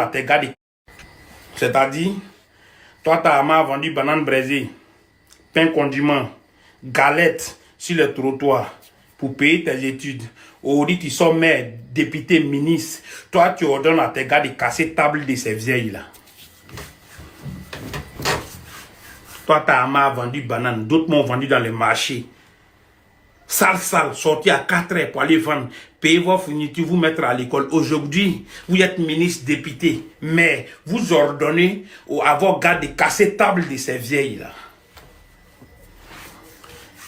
à tes gars. C'est-à-dire, toi, ta maman a vendu banane braisée, pain condiment, galettes sur le trottoir pour payer tes études. Aujourd'hui, tu sors maire, député, ministre. Toi, tu ordonnes à tes gars de casser table de ces vieilles-là. Toi, ta maman a vendu banane, d'autres m'ont vendu dans le marché. Sale, sorti à 4 heures pour aller vendre, payer vos fournitures, vous mettre à l'école. Aujourd'hui, vous êtes ministre, député, mais vous ordonnez à vos gars de casser table de ces vieilles-là.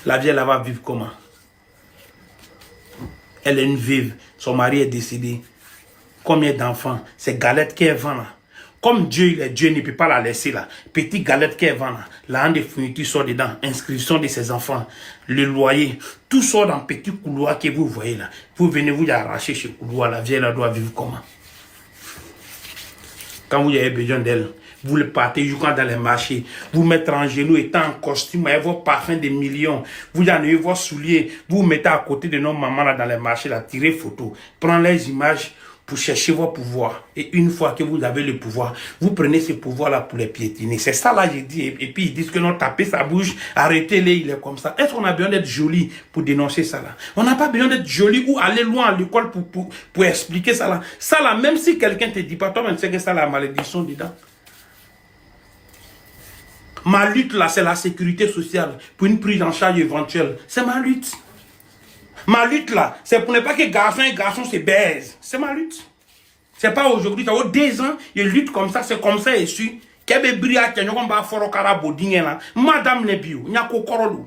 La vieille là va vivre comment? Elle est une veuve, son mari est décédé. Combien d'enfants? Ces galettes qu'elle vend là. Comme Dieu ne peut pas la laisser là. Petite galette qu'elle vend là. La hand de fourniture sort dedans. Inscription de ses enfants. Le loyer. Tout sort dans petit couloir que vous voyez là. Vous venez vous arracher ce couloir. La vieille là doit vivre comment? Quand vous avez besoin d'elle, vous le partez jusqu'à dans les marchés. Vous mettez en genoux étant en costume avec vos parfums de millions. Vous en avez vos souliers. Vous mettez à côté de nos mamans là dans les marchés là. Tirez photo. Prenez les images pour chercher vos pouvoirs. Et une fois que vous avez le pouvoir, vous prenez ce pouvoir-là pour les piétiner. C'est ça là, j'ai dit. Et puis ils disent que non, tapez sa bouche, arrêtez-les, il est comme ça. Est-ce qu'on a besoin d'être joli pour dénoncer ça là? On n'a pas besoin d'être joli ou aller loin à l'école pour expliquer ça là. Ça là, même si quelqu'un ne te dit pas, toi-même tu sais que ça la malédiction dedans. Ma lutte là, c'est la sécurité sociale pour une prise en charge éventuelle. C'est ma lutte. Ma lutte là, c'est pour ne pas que garçon et garçon se baisent. C'est ma lutte. C'est pas aujourd'hui, ça fait 2 ans, je lutte comme ça, c'est comme ça et suis. Kebe bria kenyo komba foro karabo dingela. Madame Nebio, nyako korolu.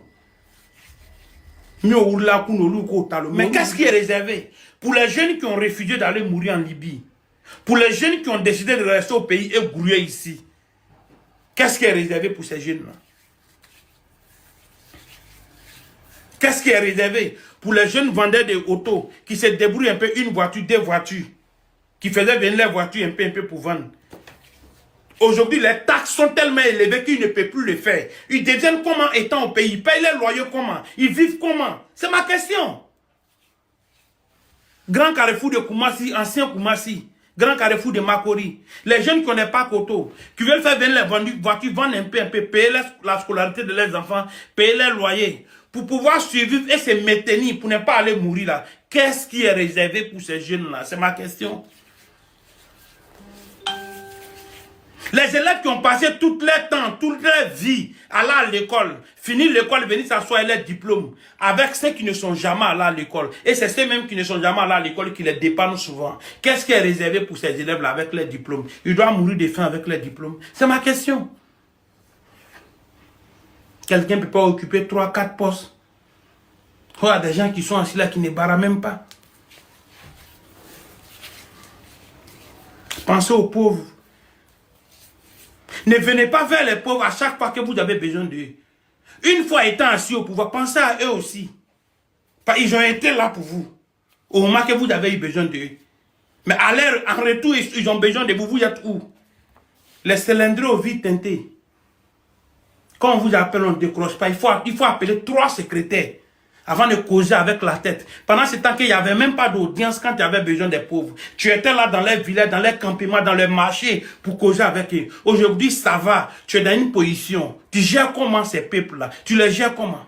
Nyo oula kunolu ko talo. Mais qu'est-ce qui est réservé pour les jeunes qui ont refusé d'aller mourir en Libye? Pour les jeunes qui ont décidé de rester au pays et grouiller ici? Qu'est-ce qui est réservé pour ces jeunes-là? Qu'est-ce qui est réservé pour les jeunes vendeurs de autos qui se débrouillent un peu, une voiture, 2 voitures, qui faisaient venir les voitures un peu pour vendre? Aujourd'hui, les taxes sont tellement élevées qu'ils ne peuvent plus le faire. Ils deviennent comment étant au pays? Ils payent les loyers comment? Ils vivent comment? C'est ma question. Grand Carrefour de Koumassi, ancien Koumassi, Grand Carrefour de Makori. Les jeunes qui n'ont pas Koto, qui veulent faire venir les voitures, vendre un peu, payer la scolarité de leurs enfants, payer les loyers, pour pouvoir survivre et se maintenir, pour ne pas aller mourir là. Qu'est-ce qui est réservé pour ces jeunes-là? C'est ma question. Les élèves qui ont passé tout leur temps, toute leur vie aller à l'école, finir l'école, venir s'asseoir et leur diplôme, avec ceux qui ne sont jamais allés à l'école. Et c'est ceux mêmes qui ne sont jamais allés à l'école qui les dépannent souvent. Qu'est-ce qui est réservé pour ces élèves-là avec leur diplôme? Ils doivent mourir de faim avec leur diplôme. C'est ma question. Quelqu'un ne peut pas occuper 3-4 postes. Il y a des gens qui sont assis là qui ne barrent même pas. Pensez aux pauvres. Ne venez pas vers les pauvres à chaque fois que vous avez besoin d'eux. Une fois étant assis au pouvoir, pensez à eux aussi. Ils ont été là pour vous. Au moment que vous avez eu besoin d'eux. Mais en retour, ils ont besoin de vous. Vous êtes où? Les cylindres aux vies teintées. Quand on vous appelle, on ne décroche pas. Il faut appeler 3 secrétaires avant de causer avec la tête. Pendant ce temps qu'il n'y avait même pas d'audience quand tu avais besoin des pauvres. Tu étais là dans les villages, dans les campements, dans les marchés pour causer avec eux. Aujourd'hui, ça va. Tu es dans une position. Tu gères comment ces peuples-là? Tu les gères comment?